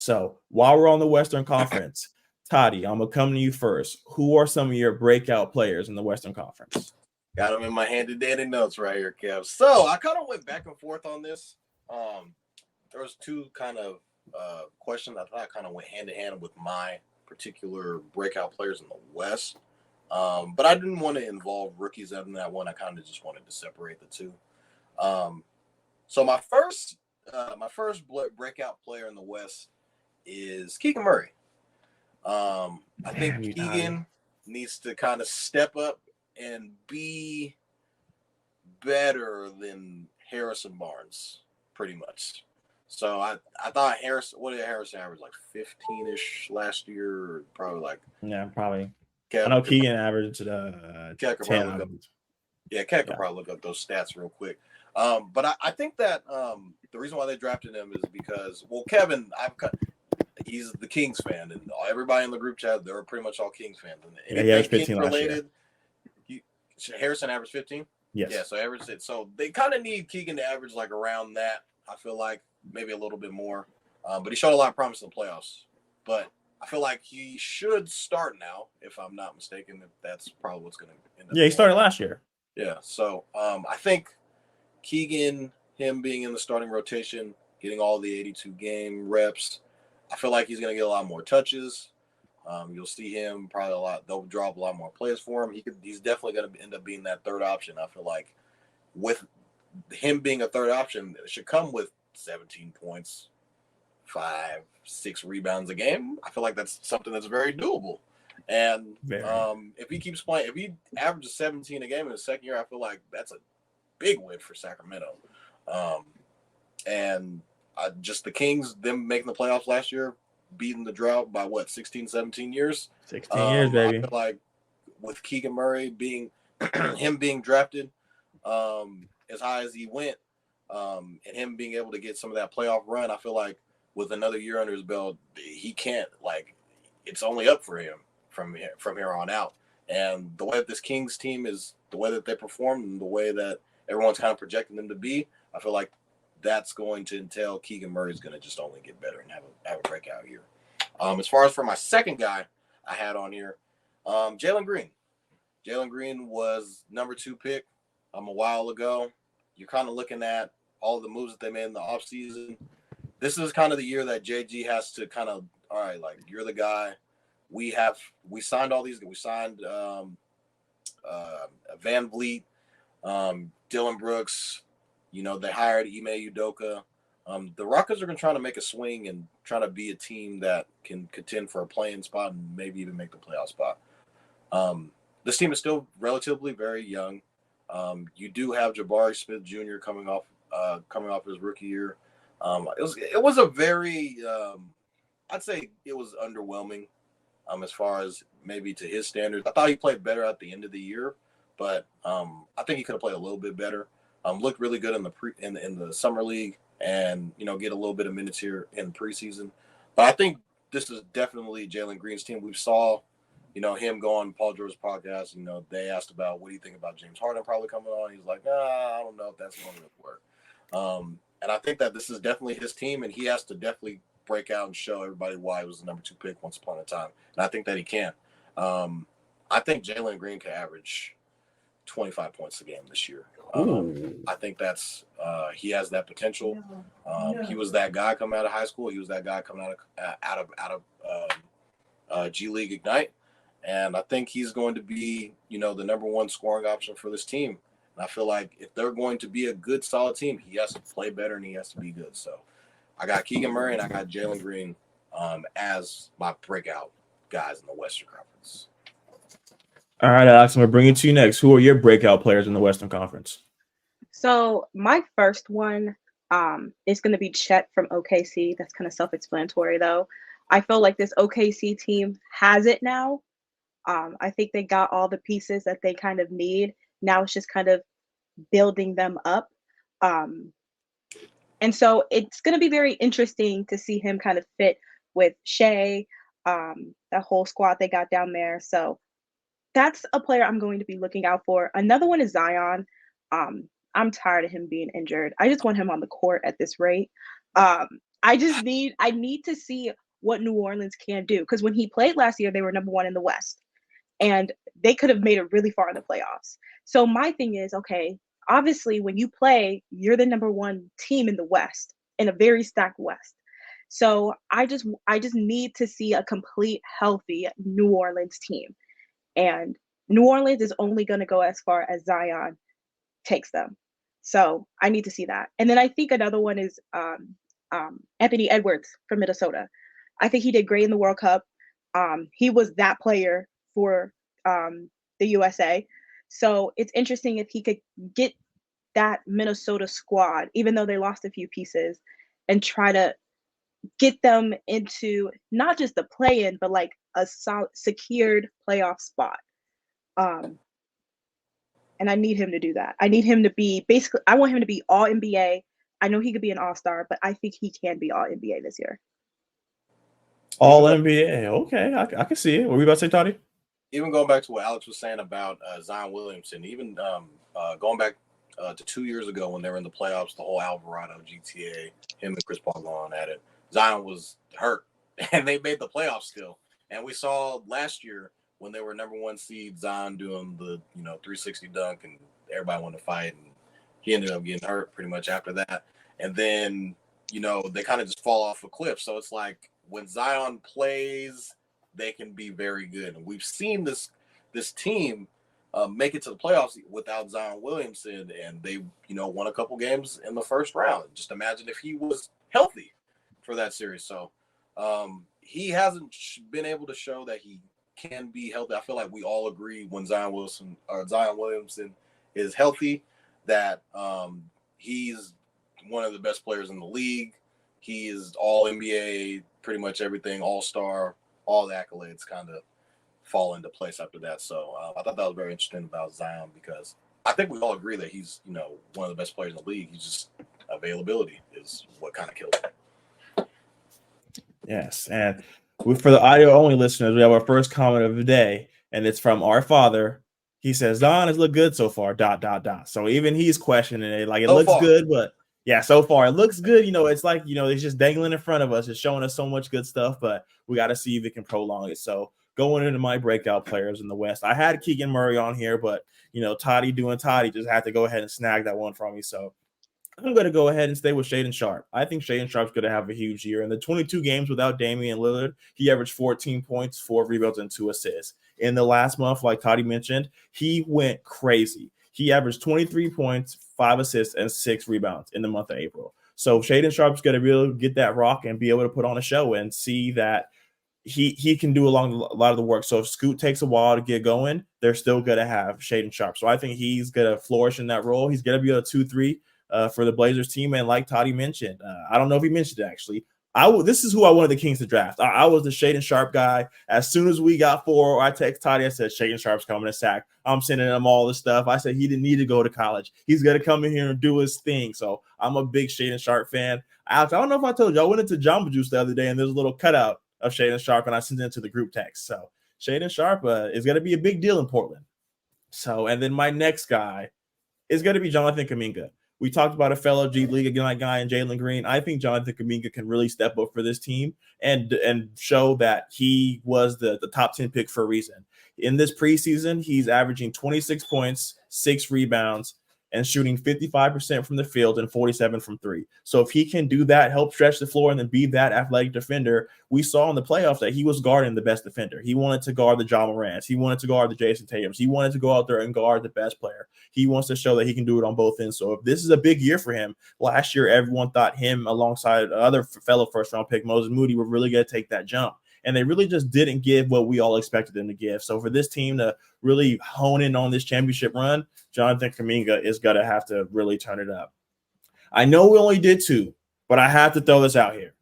So while we're on the Western Conference, Toddy, I'm going to come to you first. Who are some of your breakout players in the Western Conference? Got them in my handy dandy notes right here, Kev. So I kind of went back and forth on this. There was two kind of questions. I thought I kind of went hand in hand with my particular breakout players in the West. But I didn't want to involve rookies in that one. I kind of just wanted to separate the two. So my first breakout player in the West is Keegan Murray. I think Keegan needs to kind of step up and be better than Harrison Barnes, pretty much. So I thought what did Harrison average, like 15-ish last year? Or probably like probably. I know Keegan averaged 10. Cat could probably look up those stats real quick. But I think that the reason why they drafted him is because, well, Kevin, he's the Kings fan, and everybody in the group chat, they're pretty much all Kings fans. And he averaged 15 last year. Harrison averaged 15? Yes. Yeah, so averaged it. So they kind of need Keegan to average like around that, I feel like, maybe a little bit more. But he showed a lot of promise in the playoffs. But I feel like he should start now, if I'm not mistaken. If that's probably what's going to end up. Yeah, he started last year. Yeah, so I think Keegan, him being in the starting rotation, getting all the 82 game reps, I feel like he's going to get a lot more touches. You'll see him probably a lot. They'll draw up a lot more players for him. He's definitely going to end up being that third option. I feel like with him being a third option, it should come with 17 points, 5-6 rebounds a game. I feel like that's something that's very doable. And if he keeps playing, if he averages 17 a game in the second year, I feel like that's a big win for Sacramento. And just the Kings, them making the playoffs last year, beating the drought by 16, 17 years? 16 years, baby. I feel like with Keegan Murray him being drafted as high as he went, and him being able to get some of that playoff run, I feel like with another year under his belt, he can't, like, it's only up for him from here on out. And the way that this Kings team is, the way that they perform, and the way that everyone's kind of projecting them to be, I feel like that's going to entail Keegan Murray's going to just only get better and have a breakout year. As far as for my second guy I had on here, Jalen Green. Jalen Green was number 2 pick a while ago. You're kind of looking at all the moves that they made in the offseason. This is kind of the year that JG has to kind of, all right, like, you're the guy. We signed all these. We signed Van Vliet, Dylan Brooks. They hired Ime Udoka. The Rockets are going to try to make a swing and try to be a team that can contend for a play-in spot and maybe even make the playoff spot. This team is still relatively very young. You do have Jabari Smith Jr. coming off his rookie year. It was a very I'd say it was underwhelming as far as maybe to his standards. I thought he played better at the end of the year, but I think he could have played a little bit better. Looked really good in the summer league, and get a little bit of minutes here in preseason. But I think this is definitely Jalen Green's team. We saw, him go on Paul George's podcast. They asked about, what do you think about James Harden probably coming on? He's like, I don't know if that's going to work. And I think that this is definitely his team, and he has to definitely break out and show everybody why he was the number 2 pick once upon a time. And I think that he can. I think Jalen Green can average 25 points a game this year. I think that's he has that potential. He was that guy coming out of high school. He was that guy coming out of G League Ignite, and I think he's going to be the number 1 scoring option for this team. And I feel like if they're going to be a good, solid team, he has to play better and he has to be good. So I got Keegan Murray and I got Jalen Green as my breakout guys in the Western Conference. All right, Alex, I'm going to bring it to you next. Who are your breakout players in the Western Conference? So my first one is going to be Chet from OKC. That's kind of self-explanatory, though. I feel like this OKC team has it now. I think they got all the pieces that they kind of need. Now it's just kind of building them up. And so it's going to be very interesting to see him kind of fit with Shea, that whole squad they got down there. So that's a player I'm going to be looking out for. Another one is Zion. I'm tired of him being injured. I just want him on the court at this rate. I need to see what New Orleans can do, because when he played last year, they were number 1 in the West, and they could have made it really far in the playoffs. So my thing is, okay, obviously when you play, you're the number 1 team in the West, in a very stacked West. So I just need to see a complete healthy New Orleans team. And New Orleans is only going to go as far as Zion takes them. So I need to see that. And then I think another one is Anthony Edwards from Minnesota. I think he did great in the World Cup. He was that player for the USA. So it's interesting if he could get that Minnesota squad, even though they lost a few pieces, and try to get them into not just the play-in, but like a solid, secured playoff spot. And I need him to do that. I need him to be I want him to be all NBA. I know he could be an all-star, but I think he can be all NBA this year. All NBA. Okay, I can see it. What were you about to say, Toddy? Even going back to what Alex was saying about Zion Williamson, even going back to 2 years ago when they were in the playoffs, the whole Alvarado GTA, him and Chris Paul going at it. Zion was hurt, and they made the playoffs still. And we saw last year when they were number 1 seed, Zion doing the 360 dunk, and everybody wanted to fight, and he ended up getting hurt pretty much after that. And then they kind of just fall off a cliff. So it's like when Zion plays, they can be very good. And we've seen this team make it to the playoffs without Zion Williamson, and they won a couple games in the first round. Just imagine if he was healthy for that series. So he hasn't been able to show that he can be healthy. I feel like we all agree when Zion Williamson is healthy that he's one of the best players in the league. He is all NBA, pretty much everything, all-star, all the accolades kind of fall into place after that. So I thought that was very interesting about Zion, because I think we all agree that he's, one of the best players in the league. He's just availability is what kind of kills him. Yes, and for the audio-only listeners, we have our first comment of the day, and it's from our father. He says, Zion has looked good so far, ... So even he's questioning it. Like, it looks good, but yeah, so far it looks good. It's like, it's just dangling in front of us. It's showing us so much good stuff, but we got to see if it can prolong it. So going into my breakout players in the West, I had Keegan Murray on here, but, Toddy doing Toddy just had to go ahead and snag that one from me. So I'm going to go ahead and stay with Shaedon Sharpe. I think Shaedon Sharpe's going to have a huge year. In the 22 games without Damian Lillard, he averaged 14 points, 4 rebounds, and 2 assists. In the last month, like Toddy mentioned, he went crazy. He averaged 23 points, 5 assists, and 6 rebounds in the month of April. So Shaedon Sharpe's going to really get that rock and be able to put on a show and see that he can do a lot of the work. So if Scoot takes a while to get going, they're still going to have Shaedon Sharpe. So I think he's going to flourish in that role. He's going to be a 2-3 for the Blazers team. And like Toddy mentioned, I don't know if he mentioned it actually, this is who I wanted the Kings to draft. I was the Shaedon Sharpe guy. As soon as we got 4, I text Toddy. I said, Shaedon Sharpe's coming to sack. I'm sending him all this stuff. I said he didn't need to go to college. He's going to come in here and do his thing. So I'm a big Shaedon Sharpe fan. I don't know if I told you, I went into Jamba Juice the other day, and there's a little cutout of Shaedon Sharpe, and I sent it to the group text. So Shaedon Sharpe is going to be a big deal in Portland. So, and then my next guy is going to be Jonathan Kuminga. We talked about a fellow G League guy in Jalen Green. I think Jonathan Kuminga can really step up for this team and show that he was the top 10 pick for a reason. In this preseason, he's averaging 26 points, 6 rebounds, and shooting 55% from the field and 47% from 3. So if he can do that, help stretch the floor, and then be that athletic defender, we saw in the playoffs that he was guarding the best defender. He wanted to guard the Ja Morants. He wanted to guard the Jason Tatums. He wanted to go out there and guard the best player. He wants to show that he can do it on both ends. So if this is a big year for him, last year everyone thought him alongside other fellow first-round pick Moses Moody were really going to take that jump. And they really just didn't give what we all expected them to give. So for this team to really hone in on this championship run, Jonathan Kuminga is going to have to really turn it up. I know we only did 2, but I have to throw this out here.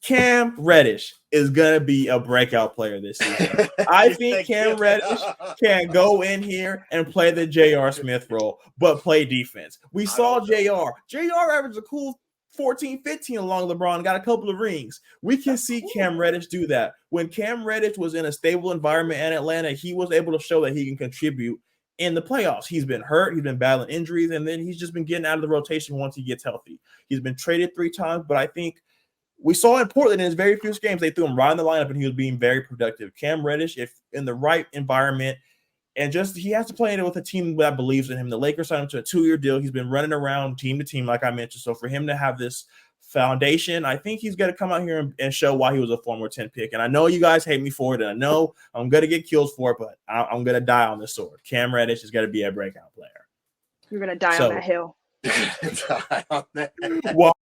Cam Reddish is going to be a breakout player this season. I think Cam Reddish can go in here and play the J.R. Smith role, but play defense. We saw J.R. J.R. averaged a cool 14, 15 along LeBron, got a couple of rings. We can see Cam Reddish do that. When Cam Reddish was in a stable environment in Atlanta, he was able to show that he can contribute in the playoffs. He's been hurt. He's been battling injuries, and then he's just been getting out of the rotation once he gets healthy. He's been traded 3 times, but I think we saw in Portland in his very few games, they threw him right in the lineup and he was being very productive. Cam Reddish, if in the right environment, and just he has to play it with a team that believes in him. The Lakers signed him to a 2-year deal. He's been running around team to team, like I mentioned. So for him to have this foundation, I think he's going to come out here and show why he was a former 10 pick. And I know you guys hate me for it, and I know I'm going to get killed for it, but I'm going to die on this sword. Cam Reddish is going to be a breakout player. You're going to die on that hill. Well,